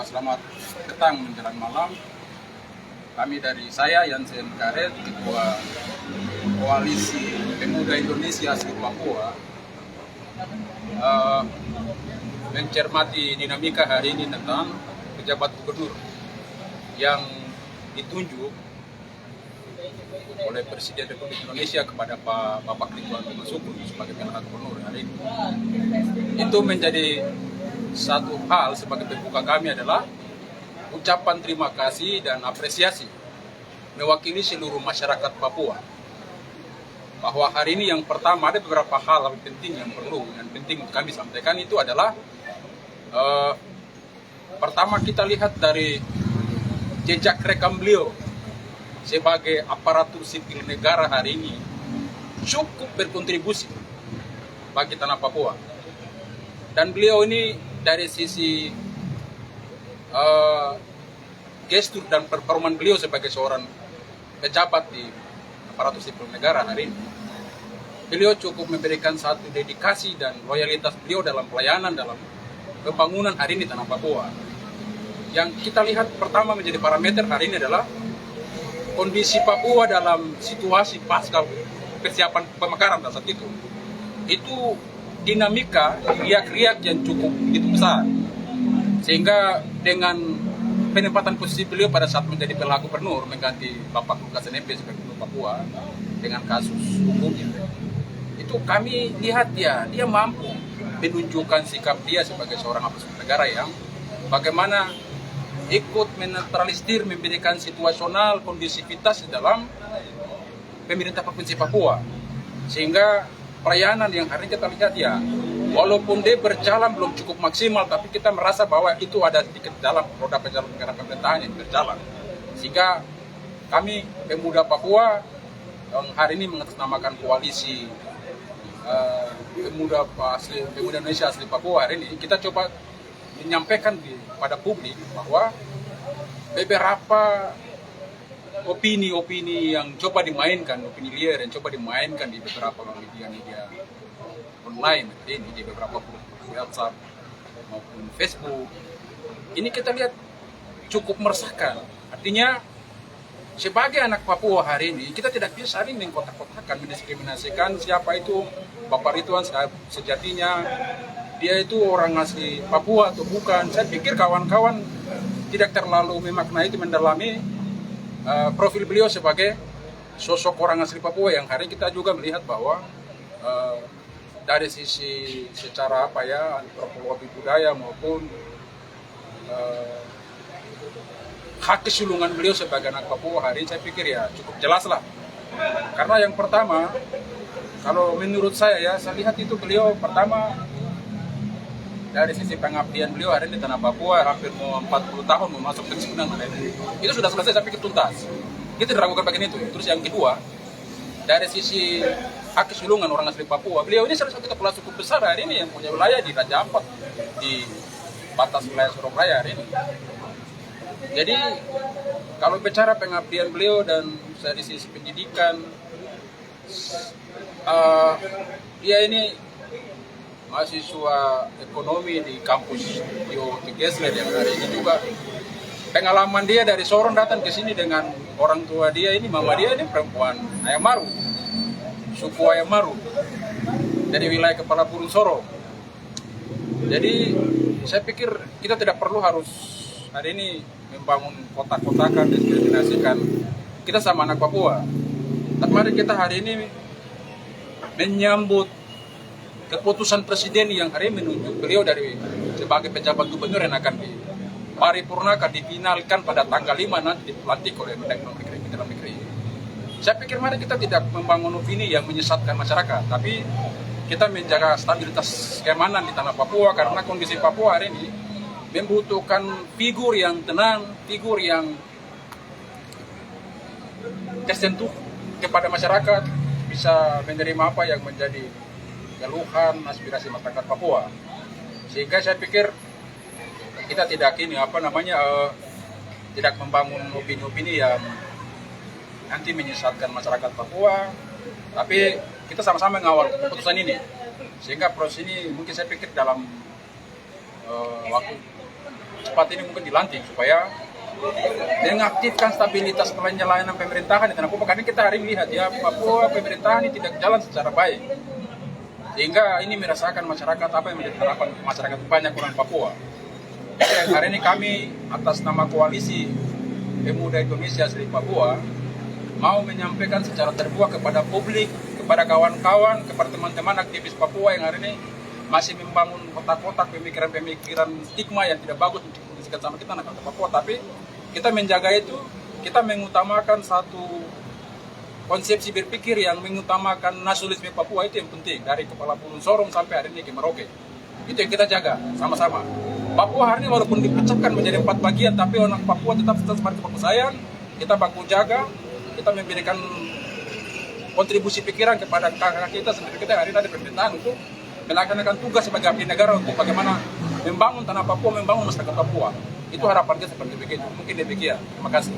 Selamat petang menjelang malam. Kami dari saya Yansen Karet, Ketua Koalisi Pemuda Indonesia asli Papua, mencermati dinamika hari ini tentang pejabat gubernur yang ditunjuk oleh Presiden Republik Indonesia kepada Bapak Ridwan Kamil sebagai pelaksana gubernur hari ini. Itu menjadi satu hal sebagai pembuka kami adalah ucapan terima kasih dan apresiasi mewakili seluruh masyarakat Papua. Bahwa hari ini yang pertama ada beberapa hal yang penting untuk kami sampaikan itu adalah pertama kita lihat dari jejak rekam beliau sebagai aparatur sipil negara hari ini cukup berkontribusi bagi tanah Papua. Dan beliau ini dari sisi gestur dan performa beliau sebagai seorang pejabat di aparatur sipil negara hari ini, beliau cukup memberikan satu dedikasi dan loyalitas beliau dalam pelayanan, dalam pembangunan hari ini tanah Papua. Yang kita lihat pertama menjadi parameter hari ini adalah kondisi Papua dalam situasi pasca persiapan pemekaran pada saat itu dinamika riak-riak yang cukup begitu besar, sehingga dengan penempatan posisi beliau pada saat menjadi pelaku gubernur mengganti Bapak Lukas NMB sebagai gubernur Papua dengan kasus hukumnya, itu kami lihat dia mampu menunjukkan sikap dia sebagai seorang aparatur negara yang bagaimana ikut menetralisir, memberikan situasional kondisivitas di dalam pemerintah Provinsi Papua, sehingga pelayanan yang hari ini kita lihat ya, walaupun dia berjalan belum cukup maksimal, tapi kita merasa bahwa itu ada sedikit dalam roda perjalanan negara pemerintahan yang berjalan. Sehingga kami pemuda Papua yang hari ini mengatasnamakan koalisi pemuda Indonesia asli Papua hari ini, kita coba menyampaikan pada publik bahwa beberapa opini-opini yang coba dimainkan, opini liar yang coba dimainkan di beberapa media online ini, di beberapa grup WhatsApp maupun Facebook, ini kita lihat cukup meresahkan. Artinya sebagai anak Papua hari ini kita tidak bisa saling mengkotak-kotakan, mendiskriminasikan siapa itu Bapak Ridwan sejatinya dia itu orang asli Papua atau bukan. Saya pikir kawan-kawan tidak terlalu memaknai itu, mendalami profil beliau sebagai sosok orang asli Papua yang hari kita juga melihat bahwa dari sisi secara antropologi budaya maupun hak kesulungan beliau sebagai anak Papua hari ini saya pikir ya cukup jelas lah. Karena yang pertama, kalau menurut saya lihat itu beliau pertama dari sisi pengabdian beliau hari ini di tanah Papua hampir mau 40 tahun mau masuk pensiunan, itu sudah selesai, saya pikir tuntas. Kita diragukan bagian itu. Terus yang kedua, dari sisi hak kesulungan orang asli Papua, beliau ini salah satu kepala suku besar hari ini yang punya wilayah di Raja Ampat, di batas wilayah Surabaya hari ini. Jadi kalau bicara pengabdian beliau dan dari sisi pendidikan, dia ini mahasiswa ekonomi di kampus IO Gesler yang hari ini juga pengalaman dia dari Sorong datang ke sini dengan orang tua dia ini, mama dia ini perempuan Ayamaru, suku Ayamaru dari wilayah Kepala Burung Sorong. Jadi saya pikir kita tidak perlu harus hari ini membangun kotak-kotakan, diskriminasikan. Kita sama anak Papua. Tapi mari kita hari ini menyambut keputusan presiden yang hari ini menunjuk beliau dari sebagai pejabat gubernur yang akan diparipurnakan, difinalkan pada tanggal 5 nanti dipelantik oleh Menteri Dalam Negeri. Saya pikir mari kita tidak membangun opini yang menyesatkan masyarakat, tapi kita menjaga stabilitas keamanan di tanah Papua, karena kondisi Papua hari ini membutuhkan figur yang tenang, figur yang tersentuh kepada masyarakat, bisa menerima apa yang menjadi keluhan aspirasi masyarakat Papua. Sehingga saya pikir kita tidak tidak membangun opini-opini yang nanti menyesatkan masyarakat Papua, tapi kita sama-sama mengawal keputusan ini, sehingga proses ini mungkin saya pikir dalam waktu secepat ini mungkin dilantik supaya mengaktifkan stabilitas pelayanan pemerintahan di tanah Papua. Karena kita hari ini lihat ya, Papua pemerintahan ini tidak jalan secara baik, sehingga ini merasakan masyarakat apa yang menjadi harapan masyarakat banyak orang Papua. Jadi hari ini kami atas nama koalisi Pemuda Indonesia Asli Papua mau menyampaikan secara terbuka kepada publik, kepada kawan-kawan, kepada teman-teman aktivis Papua yang hari ini masih membangun kotak-kotak pemikiran-pemikiran stigma yang tidak bagus untuk sama kita anak Papua. Tapi kita menjaga itu, kita mengutamakan satu konsepsi berpikir yang mengutamakan nasionalisme Papua, itu yang penting. Dari Kepala Pulung Sorong sampai hari ini ke Merauke, itu yang kita jaga sama-sama. Papua hari ini walaupun dipecahkan menjadi 4 bagian, tapi orang Papua tetap seperti Papua sayang. Kita baku jaga, kita memberikan kontribusi pikiran kepada kakak kita sendiri. Kita hari ini ada pemerintahan untuk melaksanakan tugas sebagai abdi negara untuk bagaimana membangun tanah Papua, membangun masyarakat Papua. Itu harapan kita seperti begitu. Mungkin demikian. Terima kasih.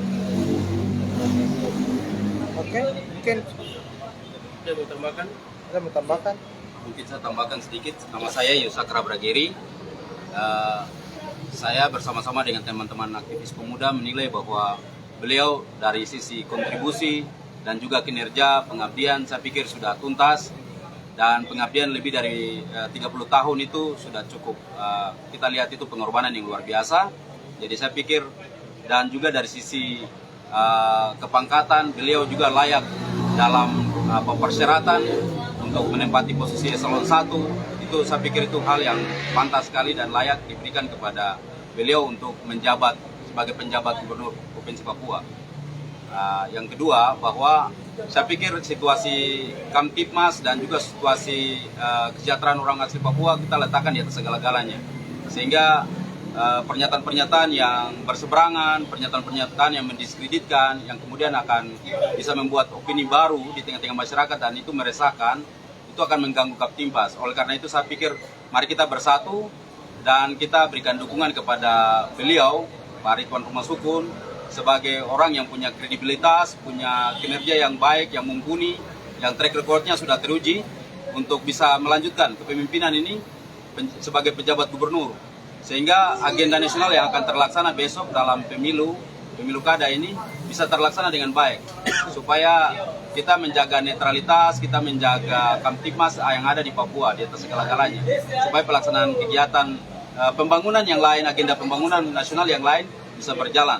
Oke, mungkin Saya mau tambahkan. ada mau tambahkan. Mungkin saya tambahkan sedikit. Nama saya Yusakra Brageri. Saya bersama-sama dengan teman-teman aktivis pemuda menilai bahwa beliau dari sisi kontribusi dan juga kinerja pengabdian saya pikir sudah tuntas, dan pengabdian lebih dari 30 tahun itu sudah cukup. Kita lihat itu pengorbanan yang luar biasa. Jadi saya pikir, dan juga dari sisi kepangkatan beliau juga layak dalam persyaratan untuk menempati posisi eselon 1. Itu saya pikir itu hal yang pantas sekali dan layak diberikan kepada beliau untuk menjabat sebagai penjabat gubernur Provinsi Papua. Yang kedua, bahwa saya pikir situasi Kamtipmas dan juga situasi kesejahteraan orang asli Papua kita letakkan di atas segala-galanya. Sehingga pernyataan-pernyataan yang berseberangan, pernyataan-pernyataan yang mendiskreditkan, yang kemudian akan bisa membuat opini baru di tengah-tengah masyarakat dan itu meresahkan, itu akan mengganggu Kamtipmas. Oleh karena itu saya pikir mari kita bersatu dan kita berikan dukungan kepada beliau, Pak Ridwan Rumah Sukun, sebagai orang yang punya kredibilitas, punya kinerja yang baik, yang mumpuni, yang track recordnya sudah teruji untuk bisa melanjutkan kepemimpinan ini sebagai pejabat gubernur. Sehingga agenda nasional yang akan terlaksana besok dalam pemilu kada ini bisa terlaksana dengan baik. Supaya kita menjaga netralitas, kita menjaga Kamtipmas yang ada di Papua di atas segala-galanya. Supaya pelaksanaan kegiatan pembangunan yang lain, agenda pembangunan nasional yang lain bisa berjalan.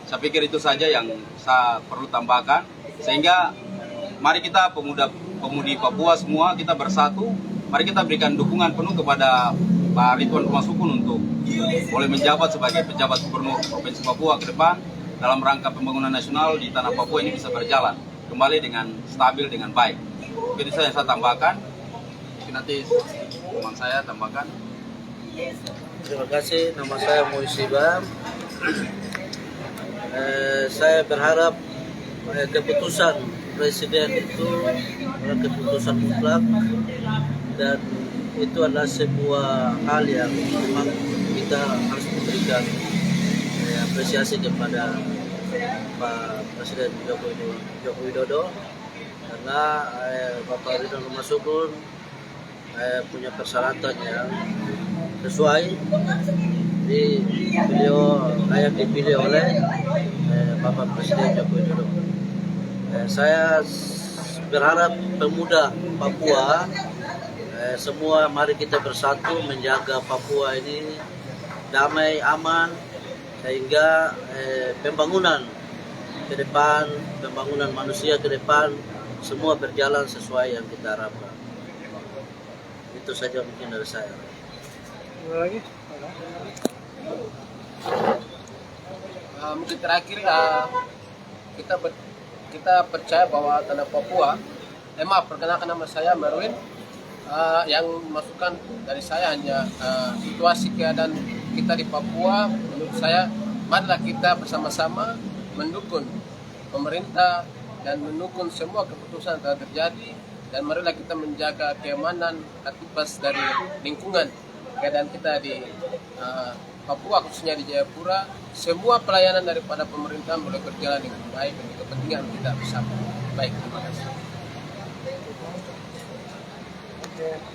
Saya pikir itu saja yang saya perlu tambahkan. Sehingga mari kita pemudi Papua semua kita bersatu. Mari kita berikan dukungan penuh kepada Pak Ridwan Rumah Sukun untuk boleh menjabat sebagai pejabat gubernur Provinsi Papua ke depan dalam rangka pembangunan nasional di tanah Papua ini bisa berjalan kembali dengan stabil, dengan baik. Jadi saya tambahkan, nanti teman saya tambahkan. Terima kasih, nama saya Moisiba. Saya berharap keputusan Presiden itu adalah keputusan mutlak dan itu adalah sebuah hal yang memang kita harus memberikan apresiasi kepada Pak Presiden Joko Widodo karena Bapak Ridwan Rumah Sukun punya persyaratan yang sesuai. Jadi beliau layak dipilih oleh Bapak Presiden Joko Widodo. Saya berharap pemuda Papua semua mari kita bersatu menjaga Papua ini damai, aman, sehingga pembangunan ke depan, pembangunan manusia ke depan semua berjalan sesuai yang kita harapkan. Itu saja mungkin dari saya. Ada lagi? Mungkin terakhir kita percaya bahwa tanah Papua, perkenalkan nama saya Marwin. Yang masukan dari saya hanya situasi keadaan kita di Papua. Menurut saya, marilah kita bersama-sama mendukung pemerintah dan mendukung semua keputusan yang telah terjadi, dan marilah kita menjaga keamanan akibat dari lingkungan keadaan kita di Papua, khususnya di Jayapura. Semua pelayanan daripada pemerintah boleh berjalan dengan baik demi kepentingan kita bersama. Baik, terima kasih. Oke.